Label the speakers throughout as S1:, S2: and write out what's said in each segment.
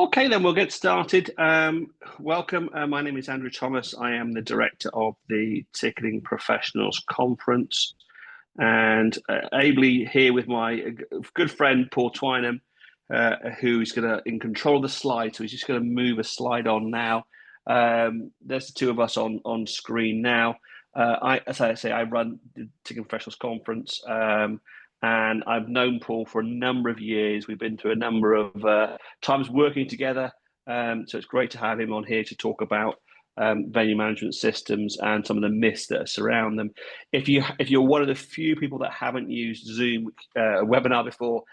S1: Okay, then we'll get started. Welcome. My name is Andrew Thomas. I am the director of the Ticketing Professionals Conference, and ably here with my good friend Paul Twynham, who's going to in control of the slide. So he's just going to move a slide on now. There's the two of us on screen now. As I say, I run the Ticketing Professionals Conference. And I've known Paul for a number of years. We've been through a number of times working together. So it's great to have him on here to talk about venue management systems and some of the myths that surround them. If you're one of the few people that haven't used Zoom webinar before,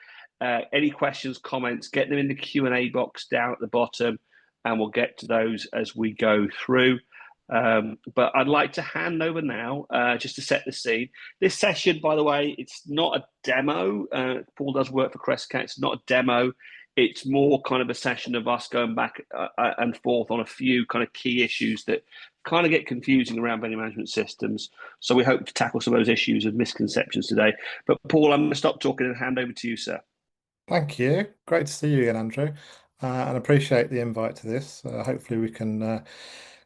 S1: any questions, comments, get them in the Q&A box down at the bottom, and we'll get to those as we go through. But I'd like to hand over now, just to set the scene. This session, by the way, it's not a demo. Paul does work for Crestcat. It's not a demo. It's more kind of a session of us going back and forth on a few kind of key issues that kind of get confusing around venue management systems. So we hope to tackle some of those issues of misconceptions today. But Paul, I'm going to stop talking and hand over to you, sir.
S2: Thank you. Great to see you again, Andrew, and appreciate the invite to this. Hopefully, we can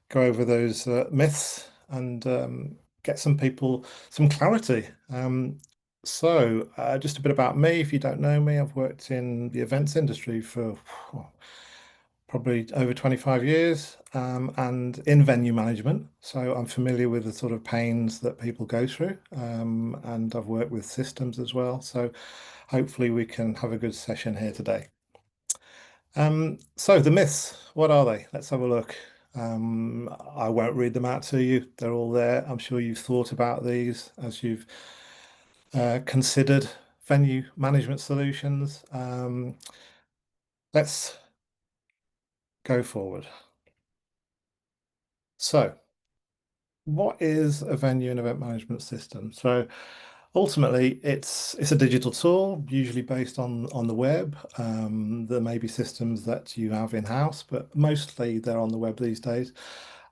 S2: go over those myths and get some people some clarity. Just a bit about me. If you don't know me, I've worked in the events industry for probably over 25 years, and in venue management. So I'm familiar with the sort of pains that people go through, and I've worked with systems as well. So hopefully we can have a good session here today. So the myths, what are they? Let's have a look. I won't read them out to you. They're all there. I'm sure you've thought about these as you've considered venue management solutions. Let's go forward. So, what is a venue and event management system? So, ultimately, it's a digital tool, usually based on the web. There may be systems that you have in-house, but mostly they're on the web these days.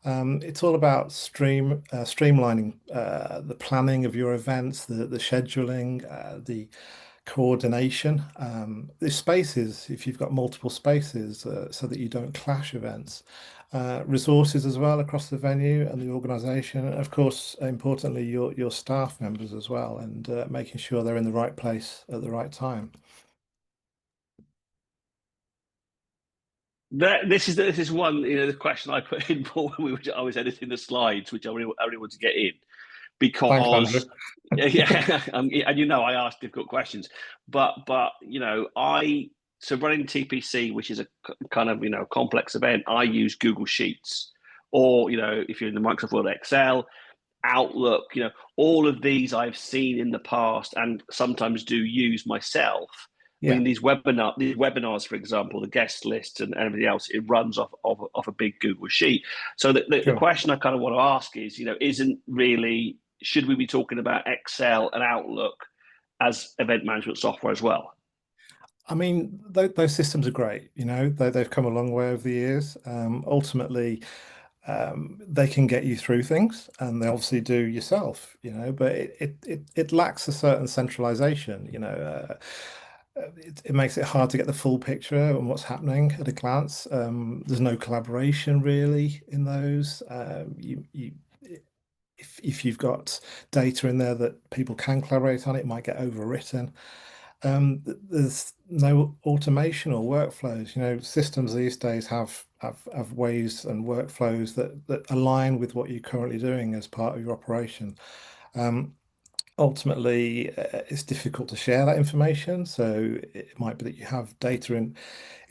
S2: It's all about streamlining the planning of your events, the scheduling, the coordination. The spaces, if you've got multiple spaces, so that you don't clash events. Resources as well across the venue and the organisation, and of course, importantly, your staff members as well, and making sure they're in the right place at the right time.
S1: This is one, the question I put in, Paul, when I was editing the slides, which I really want to get in,
S2: Thanks, Andrew.
S1: because yeah, and I ask difficult questions, but I so running TPC, which is a kind of complex event, I use Google Sheets, or if you're in the Microsoft Word, Excel, Outlook, all of these I've seen in the past and sometimes do use myself. I
S2: Yeah,
S1: mean, these webinars, for example, the guest lists and everything else, it runs off a big Google sheet. So the
S2: sure.
S1: question I kind of want to ask is, isn't really, should we be talking about Excel and Outlook as event management software as well?
S2: I mean, those systems are great. They've come a long way over the years. Ultimately, they can get you through things, and they obviously do yourself. But it lacks a certain centralization. It makes it hard to get the full picture on what's happening at a glance. There's no collaboration really in those. If you've got data in there that people can collaborate on, it might get overwritten. There's no automation or workflows. Systems these days have ways and workflows that align with what you're currently doing as part of your operation. Ultimately, it's difficult to share that information. So it might be that you have data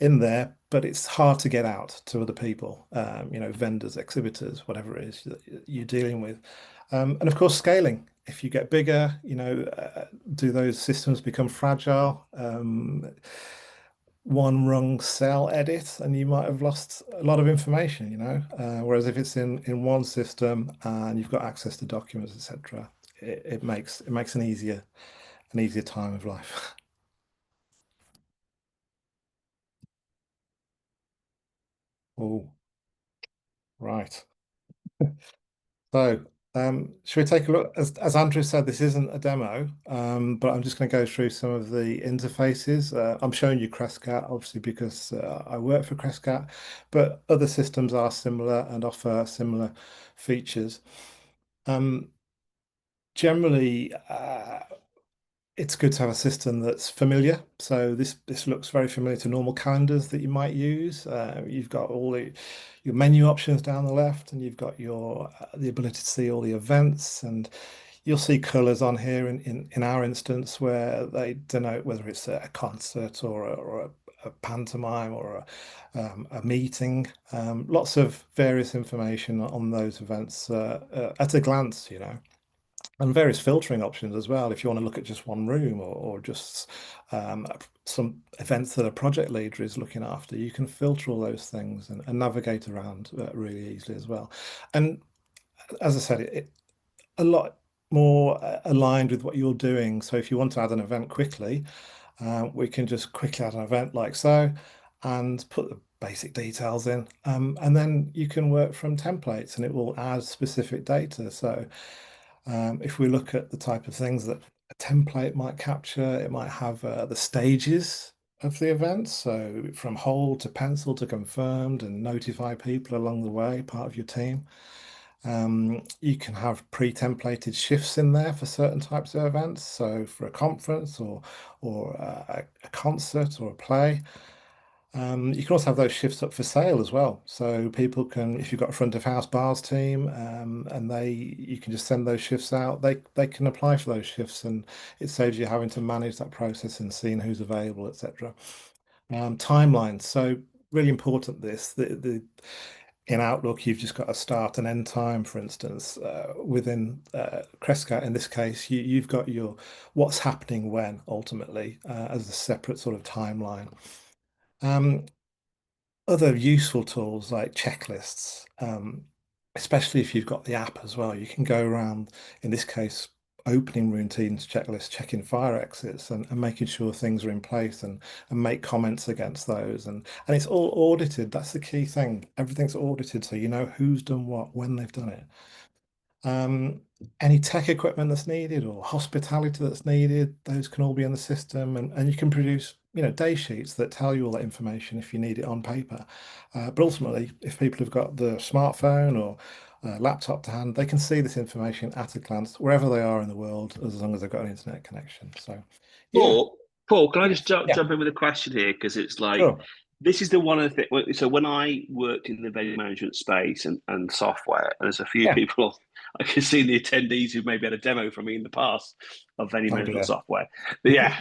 S2: in there, but it's hard to get out to other people, vendors, exhibitors, whatever it is that you're dealing with. And of course, scaling. If you get bigger, do those systems become fragile? One wrong cell edit, and you might have lost a lot of information. Whereas if it's in one system and you've got access to documents, etc., it makes an easier time of life. Oh, right. So Should we take a look? As Andrew said, this isn't a demo, but I'm just going to go through some of the interfaces. I'm showing you Crescat, obviously, because I work for Crescat, but other systems are similar and offer similar features. Um, Generally, it's good to have a system that's familiar. So this looks very familiar to normal calendars that you might use. You've got your menu options down the left, and you've got your the ability to see all the events, and you'll see colors on here in our instance where they denote whether it's a concert or a pantomime or a meeting. Lots of various information on those events at a glance, and various filtering options as well. If you want to look at just one room or just um, some events that a project leader is looking after, you can filter all those things and navigate around really easily as well. And as I said, a lot more aligned with what you're doing. So if you want to add an event quickly, we can just quickly add an event like so and put the basic details in. And then you can work from templates and it will add specific data. So if we look at the type of things that a template might capture, it might have the stages of the event. So from hold to pencil to confirmed and notify people along the way, part of your team. You can have pre-templated shifts in there for certain types of events. So for a conference or a concert or a play. You can also have those shifts up for sale as well. So people can, if you've got a front of house bars team, and you can just send those shifts out. They can apply for those shifts, and it saves you having to manage that process and seeing who's available, etc. Timelines. So really important. The in Outlook, you've just got a start and end time, for instance. Within Crescat, in this case, you've got your what's happening when ultimately as a separate sort of timeline. Um, Other useful tools like checklists, especially if you've got the app as well, you can go around, in this case, opening routines checklist, checking fire exits and making sure things are in place and make comments against those. And it's all audited. That's the key thing. Everything's audited, so you know who's done what, when they've done it. Um, any tech equipment that's needed or hospitality that's needed, those can all be in the system, and you can produce, day sheets that tell you all that information if you need it on paper. But ultimately, if people have got the smartphone or laptop to hand, they can see this information at a glance wherever they are in the world, as long as they've got an internet connection. So, yeah,
S1: Paul, can I just
S2: yeah,
S1: jump in with a question here? Because it's like,
S2: sure,
S1: this is the one of the things. So when I worked in the venue management space and software, and there's a few
S2: yeah.
S1: people I can see in the attendees who've maybe had a demo from me in the past of venue
S2: Oh
S1: management
S2: dear.
S1: software. But yeah,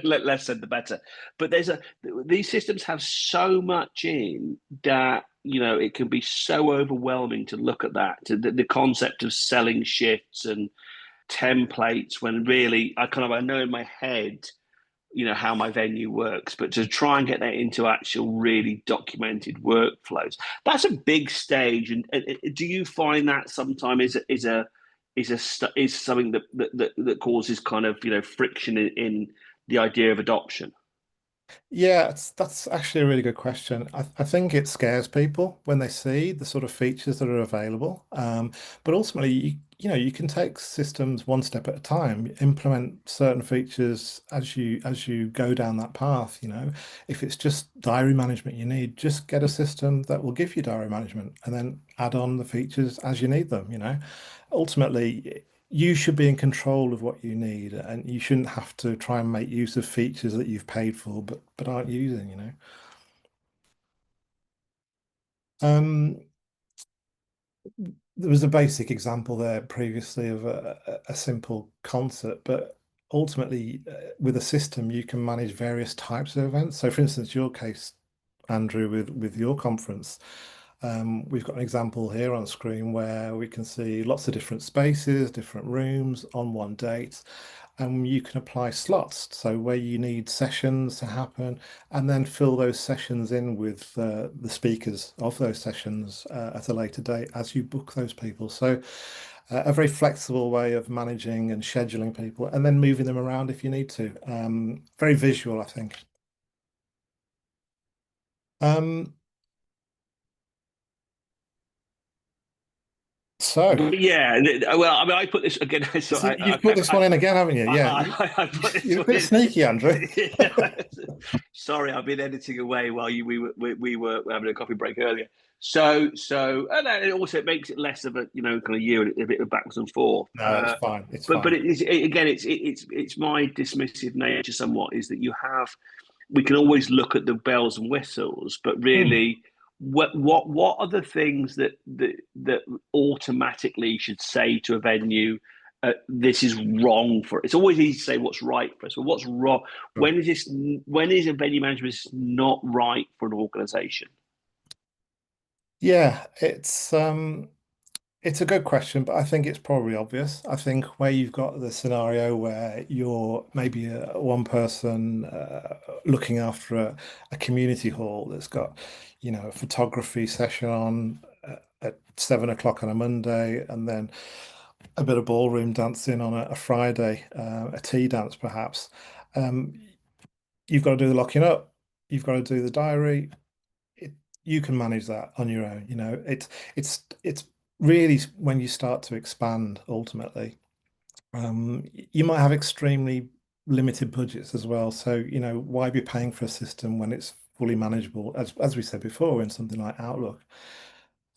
S1: less said the better. But these systems have so much in that it can be so overwhelming to look at that, to the concept of selling shifts and templates when really I know in my head how my venue works, but to try and get that into actual really documented workflows, that's a big stage. And do you find that sometimes is something that causes kind of friction in the idea of adoption?
S2: Yeah, that's actually a really good question. I think it scares people when they see the sort of features that are available. But ultimately, you can take systems one step at a time, implement certain features as you go down that path. If it's just diary management you need, just get a system that will give you diary management and then add on the features as you need them. Ultimately, you should be in control of what you need, and you shouldn't have to try and make use of features that you've paid for but aren't using. Um, there was a basic example there previously of a simple concert, but ultimately, with a system, you can manage various types of events. So, for instance, your case, Andrew, with your conference, we've got an example here on screen where we can see lots of different spaces, different rooms on one date, and you can apply slots. So where you need sessions to happen, and then fill those sessions in with the speakers of those sessions at a later date as you book those people. So a very flexible way of managing and scheduling people, and then moving them around if you need to. Very visual, I think. Um, So,
S1: Yeah, well, I mean, I put this again. So
S2: so you've put this one in again, haven't you? Yeah,
S1: I put this
S2: you're a
S1: one
S2: bit
S1: in.
S2: sneaky, Andrew.
S1: Sorry, I've been editing away while we were having a coffee break earlier. And it also it makes it less of a kind of year a bit of backwards and forth.
S2: No, it's fine. It's
S1: But
S2: fine.
S1: again, it's my dismissive nature somewhat is that we can always look at the bells and whistles, but
S2: Hmm.
S1: really, what are the things that automatically should say to a venue, this is wrong for it. It's always easy to say what's right for us, but what's wrong?
S2: Sure.
S1: When is a venue management not right for an organization?
S2: Yeah, it's a good question, but I think it's probably obvious. I think where you've got the scenario where you're maybe one person looking after a community hall that's got, a photography session on at 7 o'clock on a Monday, and then a bit of ballroom dancing on a Friday, a tea dance perhaps. Um, you've got to do the locking up, you've got to do the diary. It, you can manage that on your own. It's really when you start to expand ultimately. You might have extremely limited budgets as well. So, why be paying for a system when it's fully manageable, as we said before, in something like Outlook?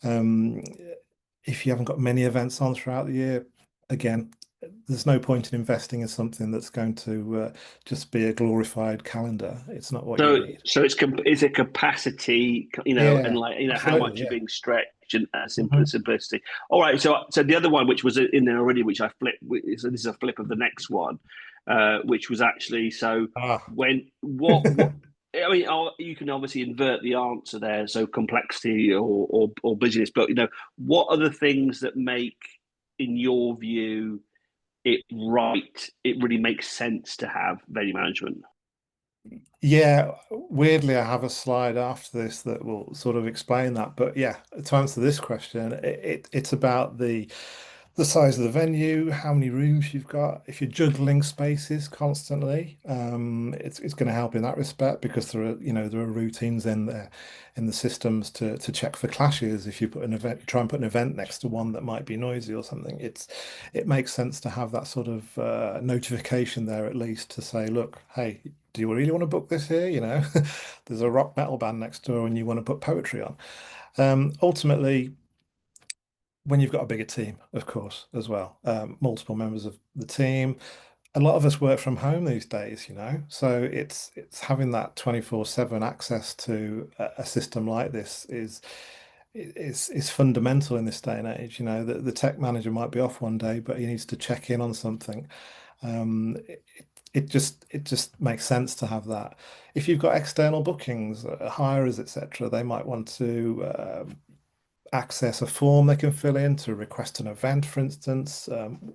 S2: Um, if you haven't got many events on throughout the year, again, there's no point in investing in something that's going to just be a glorified calendar. It's not what you
S1: So,
S2: need.
S1: it's a capacity, and
S2: Yeah,
S1: like how
S2: absolutely.
S1: much you're
S2: Yeah.
S1: being stretched and
S2: Mhm.
S1: simplicity. All right. So the other one, which was in there already, which I flipped. So this is a flip of the next one, which was actually so
S2: Ah.
S1: when what I mean, you can obviously invert the answer there. So complexity or busyness, but what are the things that make, in your view, it right? It really makes sense to have venue management.
S2: Yeah, weirdly, I have a slide after this that will sort of explain that. But yeah, to answer this question, it's about the size of the venue, how many rooms you've got. If you're juggling spaces constantly, it's going to help in that respect because there are routines in the systems to check for clashes. If you put an event, try and put an event next to one that might be noisy or something, it makes sense to have that sort of notification there at least to say, look, hey, do you really want to book this here? There's a rock metal band next door and you want to put poetry on. Ultimately, when you've got a bigger team, of course, as well, multiple members of the team. A lot of us work from home these days, so it's having that 24/7 access to a system like this is fundamental in this day and age. The tech manager might be off one day, but he needs to check in on something. It just makes sense to have that. If you've got external bookings, hirers, etc., they might want to access a form they can fill in to request an event, for instance,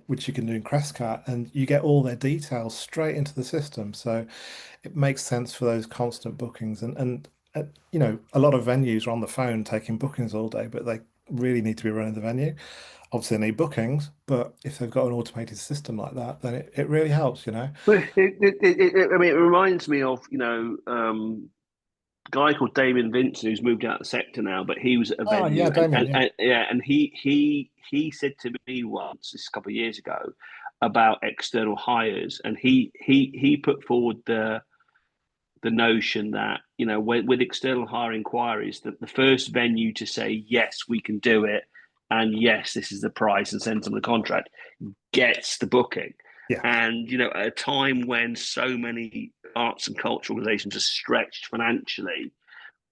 S2: which you can do in Crestcat, and you get all their details straight into the system. So it makes sense for those constant bookings. And a lot of venues are on the phone taking bookings all day, but they really need to be running the venue. Obviously, they need bookings, but if they've got an automated system like that, then it really helps.
S1: Well, I mean, it reminds me of a guy called Damien Vincent who's moved out of the sector now, but he was at a
S2: Oh, yeah,
S1: venue
S2: Damien, yeah.
S1: and yeah, and he said to me once, this a couple of years ago, about external hires, and he put forward the notion that with external hire inquiries, that the first venue to say yes, we can do it, and yes, this is the price, and send them the contract gets the booking.
S2: Yeah,
S1: And at a time when so many arts and culture organisations are stretched financially,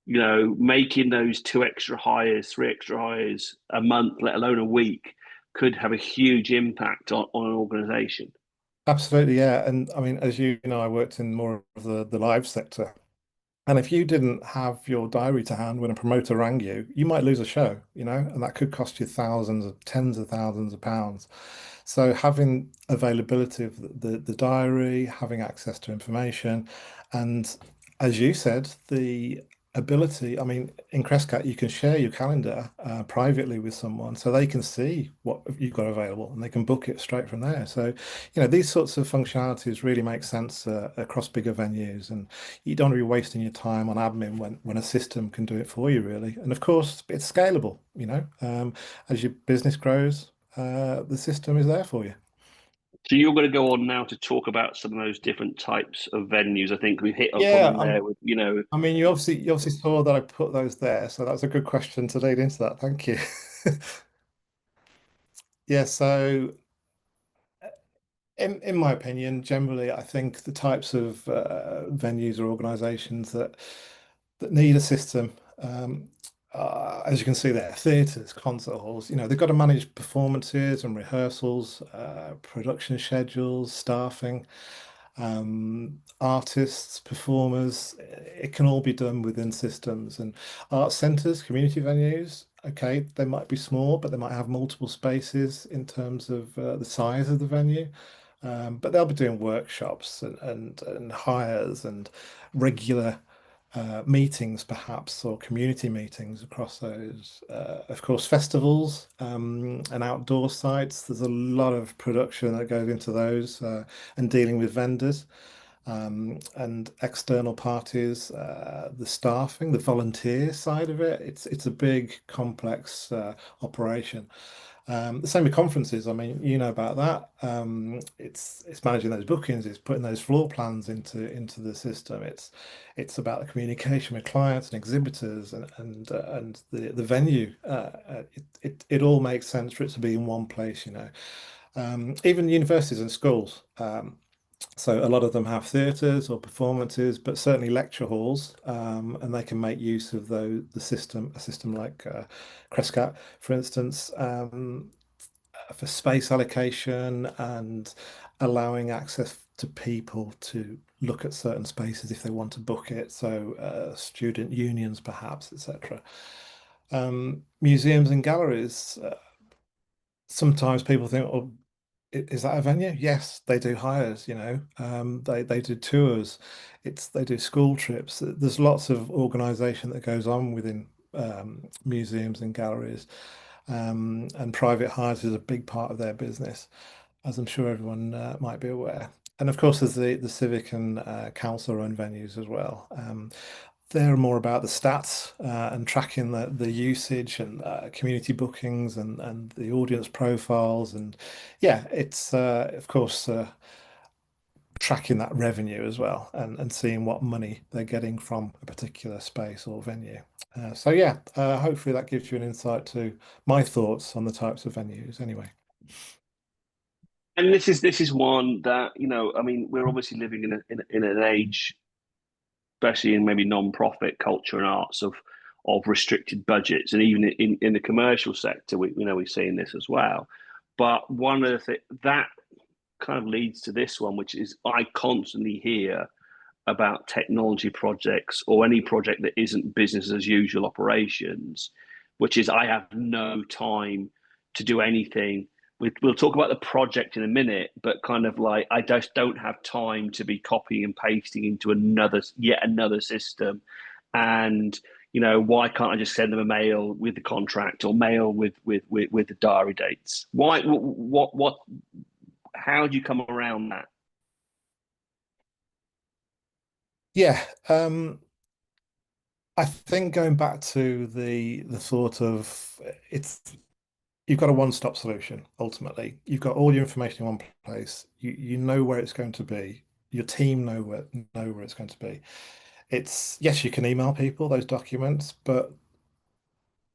S1: making those two extra hires, three extra hires a month, let alone a week, could have a huge impact on an organisation.
S2: absolutely, yeah. And I mean, as you know, I worked in more of the live sector. And if you didn't have your diary to hand when a promoter rang you, you might lose a show, and that could cost you thousands of tens of thousands of pounds. So having availability of the diary, having access to information, and as you said, the ability. I mean, in Crescat, you can share your calendar privately with someone so they can see what you've got available and they can book it straight from there. So, these sorts of functionalities really make sense across bigger venues, and you don't want to be wasting your time on admin when a system can do it for you, really. And of course, it's scalable, as your business grows, the system is there for you.
S1: So you're going to go on now to talk about some of those different types of venues. I think we hit upon
S2: Yeah,
S1: them there with,
S2: I mean, you obviously saw that I put those there, so that's a good question to lead into that. Thank you. Yeah, so in my opinion, generally, I think the types of venues or organisations that need a system, as you can see there, theatres, concert halls, they've got to manage performances and rehearsals, production schedules, staffing, artists, performers. It can all be done within systems. And art centres, community venues, okay, they might be small, but they might have multiple spaces in terms of the size of the venue. But they'll be doing workshops and hires and regular meetings, perhaps, or community meetings across those. Of course, festivals and outdoor sites. There's a lot of production that goes into those and dealing with vendors and external parties, the staffing, the volunteer side of it. It's a big, complex operation. The same with conferences. I mean, you know about that. It's managing those bookings. It's putting those floor plans into the system. It's about the communication with clients and exhibitors and the venue. It all makes sense for it to be in one place. Even universities and schools. So a lot of them have theatres or performances, but certainly lecture halls, and they can make use of the system, a system like Crescat, for instance, for space allocation and allowing access to people to look at certain spaces if they want to book it. So student unions, perhaps, etc. Museums and galleries. Sometimes people think, oh, is that a venue? Yes, they do hires, they do tours, they do school trips. There's lots of organization that goes on within museums and galleries. And private hires is a big part of their business, as I'm sure everyone might be aware. And of course, there's the civic and council-run venues as well. They're more about the stats and tracking the usage and community bookings and the audience profiles. And yeah, it's of course tracking that revenue as well and seeing what money they're getting from a particular space or venue. So yeah, hopefully that gives you an insight to my thoughts on the types of venues anyway.
S1: and this is one that, I mean, we're obviously living in an age, especially in maybe non-profit culture and arts, of restricted budgets, and even in the commercial sector, we're seeing this as well. But one of the that kind of leads to this one, which is I constantly hear about technology projects or any project that isn't business as usual operations, which is I have no time to do anything. We'll talk about the project in a minute, but kind of like I just don't have time to be copying and pasting into yet another system. And why can't I just send them a mail with the contract or mail with the diary dates? Why? What? How do you come around that?
S2: Yeah, I think going back to the thought of it's you've got a one-stop solution ultimately. You've got all your information in one place. You know where it's going to be. Your team know where it's going to be. It's yes, you can email people those documents, but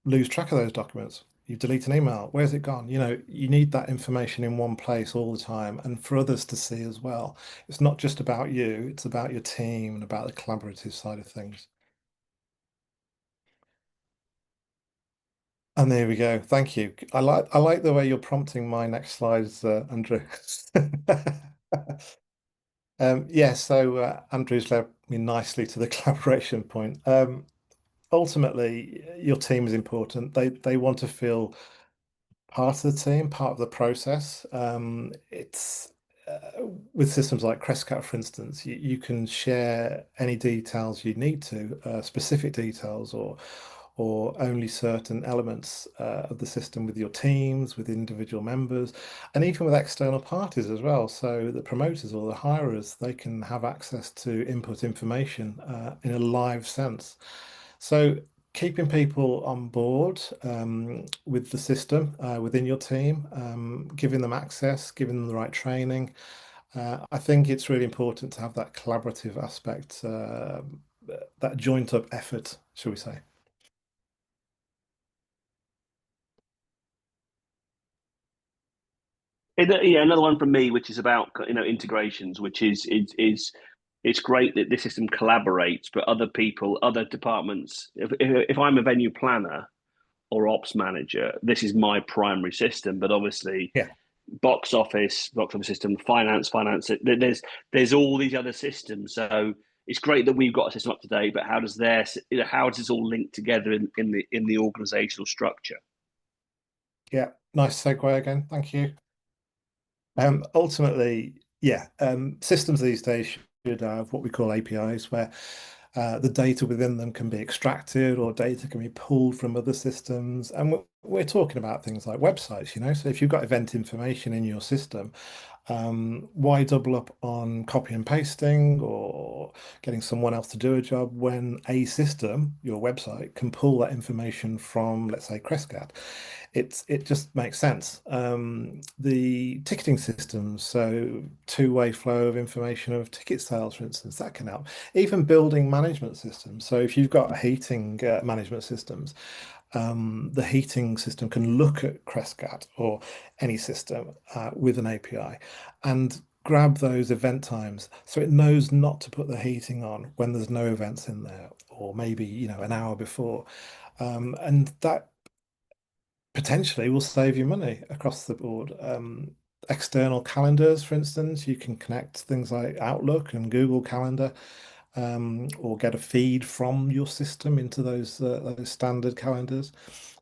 S2: lose track of those documents. You delete an email. Where's it gone? You need that information in one place all the time and for others to see as well. It's not just about you, it's about your team and about the collaborative side of things. And there we go. Thank you. I like the way you're prompting my next slides, Andrew. Yeah, so Andrew's led me nicely to the collaboration point. Ultimately, your team is important. They want to feel part of the team, part of the process. It's with systems like Crescat, for instance, you can share any details you need to, specific details or only certain elements of the system with your teams, with individual members, and even with external parties as well. So the promoters or the hirers, they can have access to input information in a live sense. So keeping people on board with the system within your team, giving them access, giving them the right training. I think it's really important to have that collaborative aspect, that joint up effort, shall we say.
S1: Yeah, another one from me, which is about integrations, which is it's great that this system collaborates, but other people, other departments. If I'm a venue planner or ops manager, this is my primary system. But obviously,
S2: Yeah.
S1: box office system, finance. There's all these other systems. So it's great that we've got a system up to date. But how does this all link together in the organizational structure?
S2: Yeah, nice segue again. Thank you. Ultimately, yeah, systems these days should have what we call APIs, where the data within them can be extracted or data can be pulled from other systems. And we're talking about things like websites, you know. So if you've got event information in your system, why double up on copy and pasting or getting someone else to do a job when a system, your website, can pull that information from, let's say, Crescat? It just makes sense. The ticketing systems, so two-way flow of information of ticket sales, for instance, that can help. Even building management systems. So if you've got heating management systems, the heating system can look at Crescat or any system with an API and grab those event times so it knows not to put the heating on when there's no events in there or maybe an hour before. And that potentially will save you money across the board. External calendars, for instance, you can connect things like Outlook and Google Calendar, or get a feed from your system into those standard calendars.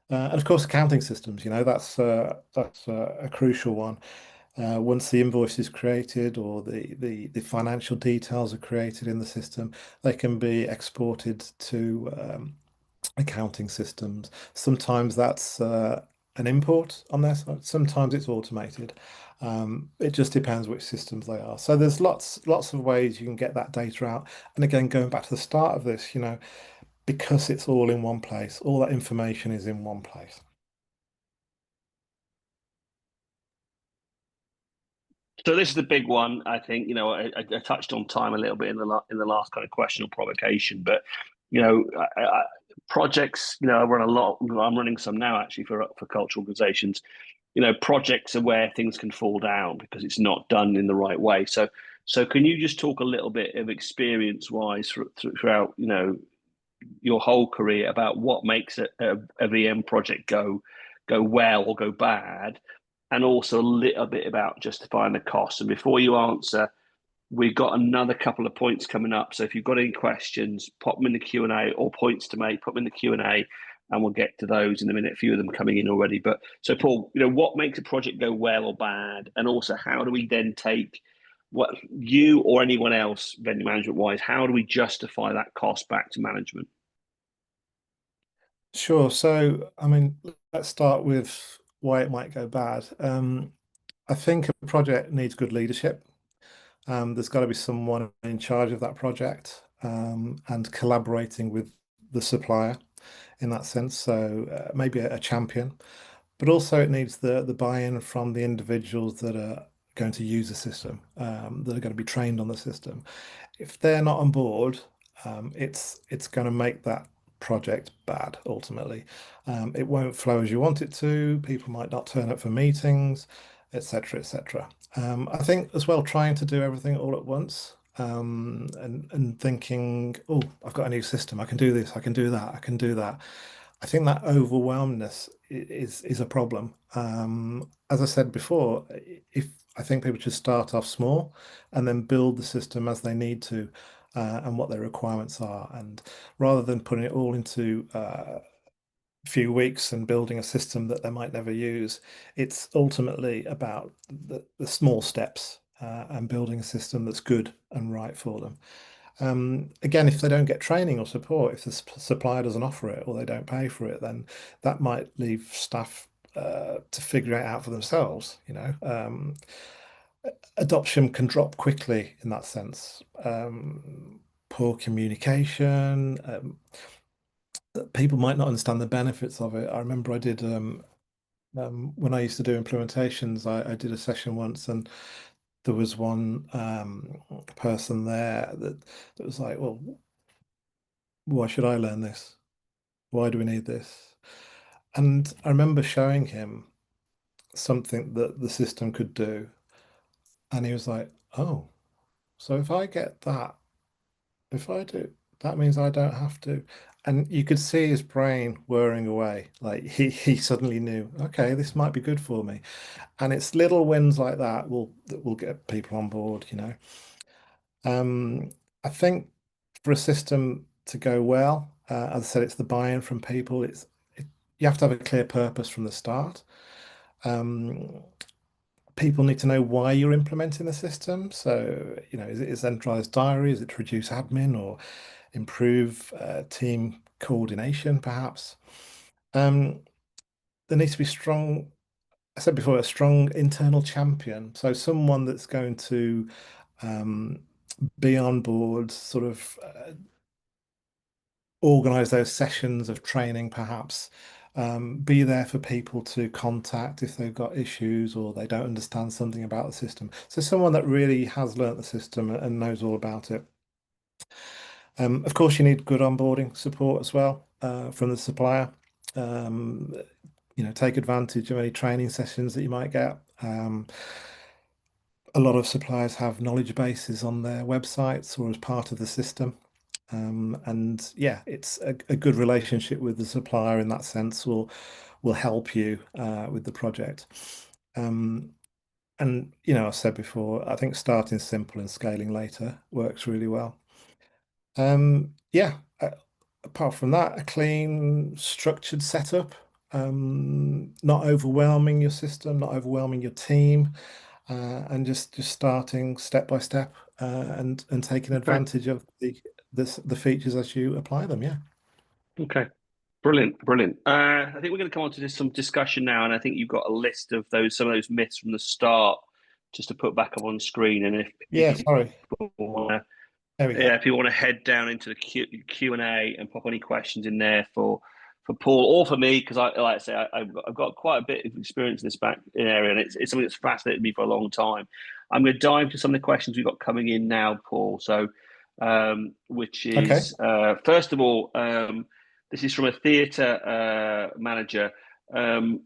S2: And of course, accounting systems, that's a crucial one. Once the invoice is created or the financial details are created in the system, they can be exported to accounting systems. Sometimes that's an import on there. Sometimes it's automated. It just depends which systems they are. So there's lots of ways you can get that data out. And again, going back to the start of this, because it's all in one place, all that information is in one place.
S1: So this is the big one. I think I touched on time a little bit in the last kind of question or provocation, but you know projects. I run a lot. I'm running some now actually for cultural organisations. Projects are where things can fall down because it's not done in the right way. So can you just talk a little bit of experience wise throughout your whole career about what makes a VM project go well or go bad, and also a little bit about justifying the cost. And before you answer, we've got another couple of points coming up. So if you've got any questions, pop them in the Q&A, or points to make, put them in the Q&A, and we'll get to those in a minute. A few of them coming in already. But so Paul, what makes a project go well or bad, and also how do we then take what you or anyone else vendor management wise, how do we justify that cost back to management?
S2: Sure. So, I mean, let's start with why it might go bad. I think a project needs good leadership. There's got to be someone in charge of that project, and collaborating with the supplier in that sense. So maybe a champion, but also it needs the buy-in from the individuals that are going to use the system, that are going to be trained on the system. If they're not on board, it's going to make that project bad ultimately. It won't flow as you want it to. People might not turn up for meetings, etc., etc. I think as well, trying to do everything all at once, and thinking, oh, I've got a new system. I can do this. I can do that. I can do that. I think that overwhelmness is a problem. As I said before, if I think people should start off small and then build the system as they need to, and what their requirements are, and rather than putting it all into a few weeks and building a system that they might never use, it's ultimately about the small steps. and building a system that's good and right for them. Again, if they don't get training or support, if the supplier doesn't offer it or they don't pay for it, then that might leave staff to figure it out for themselves. Adoption can drop quickly in that sense. Poor communication. People might not understand the benefits of it. I remember I did when I used to do implementations, I did a session once, and there was one person there that was like, "Well, why should I learn this? Why do we need this?" And I remember showing him something that the system could do, and he was like, "Oh, so if I get that, if I do, that means I don't have to." And you could see his brain whirring away. Like he suddenly knew, okay, this might be good for me. And it's little wins like that will get people on board. Um, I think for a system to go well, as I said, it's the buy-in from people. You have to have a clear purpose from the start. Um, People need to know why you're implementing the system. So, is it centralized diary? Is it to reduce admin or improve team coordination, perhaps? Um, there needs to be strong, I said before, a strong internal champion. So someone that's going to um, be on board, sort of organize those sessions of training, perhaps. Be there for people to contact if they've got issues or they don't understand something about the system. So someone that really has learnt the system and knows all about it. Of course, you need good onboarding support as well from the supplier. Um, take advantage of any training sessions that you might get. A lot of suppliers have knowledge bases on their websites or as part of the system. And yeah, it's a good relationship with the supplier in that sense will help you with the project. Um, and I've said before, I think starting simple and scaling later works really well. Yeah, apart from that, a clean, structured setup, not overwhelming your system, not overwhelming your team, and just starting step by step, and taking
S1: Okay.
S2: advantage of the features as you apply them. Yeah.
S1: Okay. Brilliant, brilliant. I think we're going to come on to just some discussion now, and I think you've got a list of some of those myths from the start, just to put back up on screen. And if
S2: Yeah, sorry.
S1: people want
S2: There we
S1: yeah,
S2: go.
S1: if you want to head down into the Q and A and pop any questions in there for Paul or for me, because like I say, I've got quite a bit of experience in this back area, and it's something that's fascinated me for a long time. I'm going to dive into some of the questions we've got coming in now, Paul. So, which
S2: Okay.
S1: is first of all, this is from a theatre manager. Um,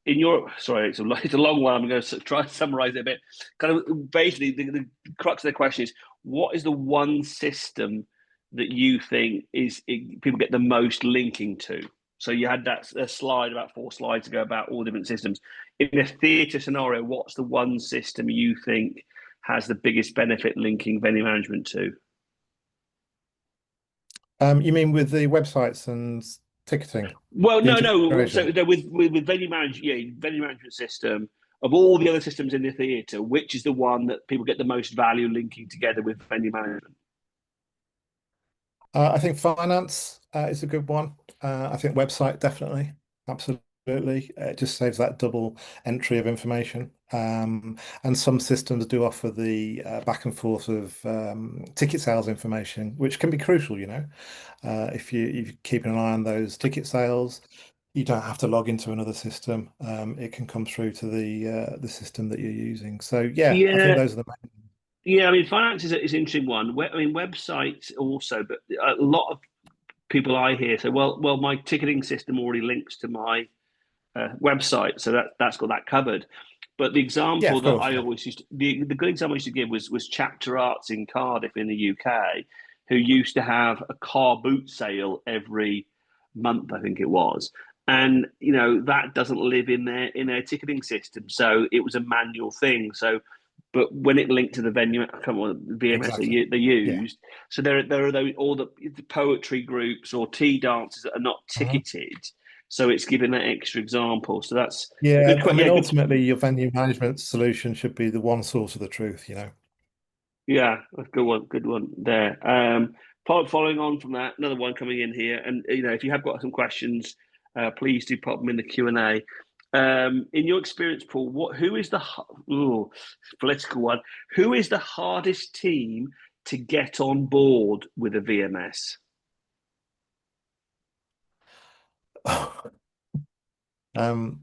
S1: in your sorry, it's a long one. I'm going to try and summarize it a bit. Kind of basically, the crux of the question is, what is the one system that you think people get the most linking to? So you had that a slide about 4 slides ago about all different systems. In a theatre scenario, what's the one system you think has the biggest benefit linking venue management to?
S2: You mean with the websites and ticketing,
S1: Well,
S2: the
S1: no. So
S2: integration?
S1: with venue management, yeah, venue management system of all the other systems in the theatre, which is the one that people get the most value linking together with venue management?
S2: I think finance is a good one. I think website definitely, absolutely. It just saves that double entry of information. And some systems do offer the back and forth of ticket sales information, which can be crucial. If you keep an eye on those ticket sales, you don't have to log into another system. It can come through to the system that you're using. So yeah, I think
S1: Yeah,
S2: those are the main.
S1: yeah. I mean, finance is an interesting one. I mean, websites also, but a lot of people I hear say, well, my ticketing system already links to my website, so that's got that covered. But the
S2: Yeah,
S1: example
S2: of
S1: that
S2: course.
S1: I
S2: Yeah.
S1: always the good example I used to give was Chapter Arts in Cardiff in the UK, who used to have a car boot sale every month, I think it was. And that doesn't live in their ticketing system, so it was a manual thing. So, but when it linked to the venue, come on, VMS
S2: Exactly.
S1: they
S2: Yeah.
S1: used, so there are those all the poetry groups or tea dances that are not
S2: Mhm.
S1: ticketed, So it's giving that extra example. So that's
S2: Yeah,
S1: good.
S2: I mean,
S1: Yeah, good.
S2: ultimately, your venue management solution should be the one source of the truth, you know.
S1: Yeah, a good one. Good one there. Following on from that, another one coming in here, and if you have got some questions, please do pop them in the Q&A. In your experience, Paul, who is the political one? Who is the hardest team to get on board with a VMS?
S2: Um,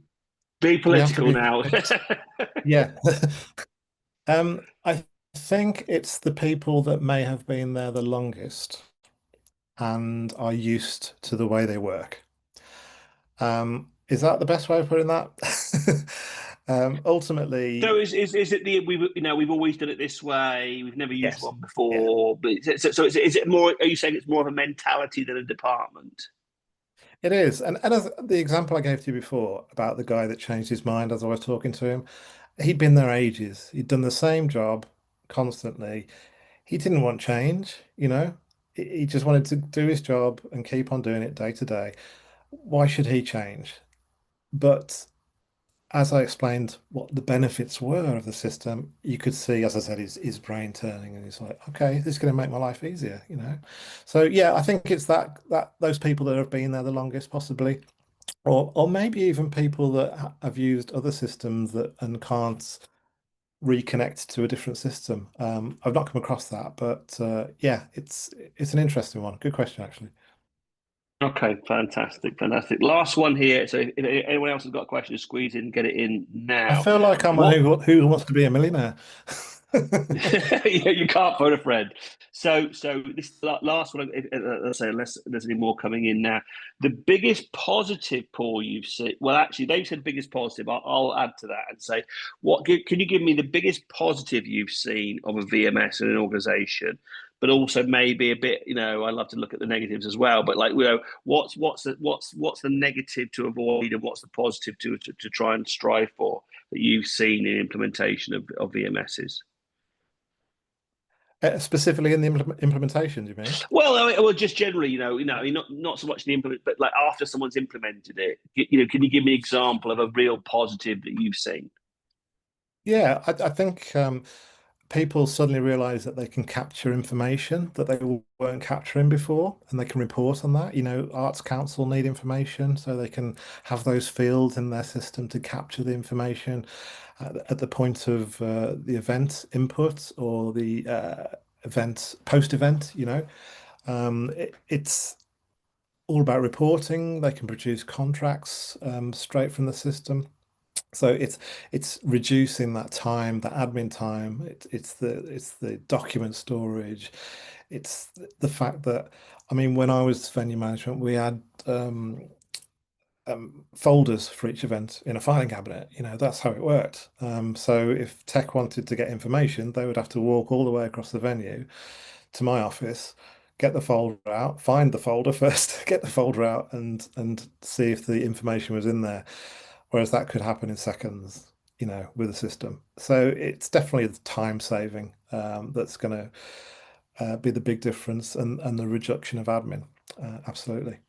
S1: Be
S2: do we have to
S1: political
S2: be
S1: now.
S2: Yeah. I think it's the people that may have been there the longest and are used to the way they work. Is that the best way of putting that?
S1: So
S2: Ultimately,
S1: is it we've always done it this way. We've never used
S2: yes.
S1: one
S2: Yeah,
S1: before. But is it more? Are you saying it's more of a mentality than a department?
S2: it is. And as the example I gave to you before about the guy that changed his mind as I was talking to him, he'd been there ages. He'd done the same job constantly. He didn't want change, you know. He just wanted to do his job and keep on doing it day to day. Why should he change? But as I explained what the benefits were of the system, you could see, as I said, his brain turning, and he's like, okay, this is going to make my life easier, you know. So yeah, I think it's that those people that have been there the longest, possibly, or maybe even people that have used other systems that and can't reconnect to a different system. I've not come across that, but yeah, it's an interesting one. Good question, actually.
S1: Okay, fantastic, fantastic. Last one here. So if anyone else has got a question, just squeeze in, get it in
S2: I
S1: now.
S2: feel like I'm on
S1: What
S2: Who Wants to Be a Millionaire.
S1: yeah, you can't phone a friend. So this last one, let's say, unless there's any more coming in now, the biggest positive, Paul, you've seen. Well, actually, they've said biggest positive. I'll add to that and say, can you give me the biggest positive you've seen of a VMS in an organisation? But also maybe a bit, I love to look at the negatives as well. But like, what's the negative to avoid, and what's the positive to try and strive for that you've seen in implementation of VMSs?
S2: Specifically in the implementation, do you mean?
S1: Well, just generally, not so much the implement, but like after someone's implemented it, can you give me an example of a real positive that you've seen?
S2: Yeah, I think people suddenly realize that they can capture information that they weren't capturing before, and they can report on that. You know, Arts Council need information, so they can have those fields in their system to capture the information at the point of the event input or the event post-event. You know, it's all about reporting. They can produce contracts straight from the system. So it's reducing that time, the admin time. It's the document storage. It's the fact that, I mean, when I was venue management, we had folders for each event in a filing cabinet. You know, that's how it worked. So if tech wanted to get information, they would have to walk all the way across the venue to my office, get the folder out, find the folder first, get the folder out, and see if the information was in there. Whereas that could happen in seconds, you know, with a system. So it's definitely the time saving that's going to be the big difference, and the reduction of admin. Absolutely.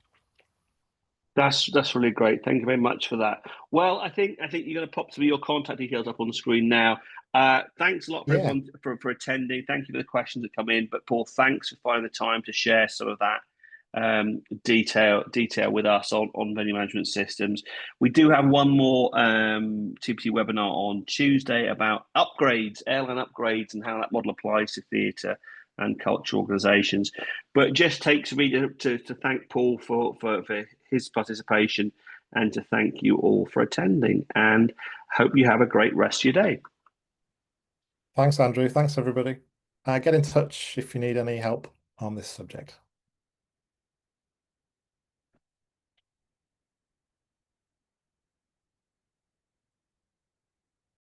S1: That's really great. Thank you very much for that. Well, I think you're going to pop some of your contact details up on the screen now. Thanks a lot for
S2: Yeah.
S1: everyone for attending. Thank you for the questions that come in. But Paul, thanks for finding the time to share some of that detail with us on venue management systems. We do have one more TPT webinar on Tuesday about upgrades, airline upgrades, and how that model applies to theatre and cultural organisations. But it just takes me to thank Paul for his participation, and to thank you all for attending, and hope you have a great rest of your day.
S2: Thanks, Andrew. Thanks, everybody. Get in touch if you need any help on this subject.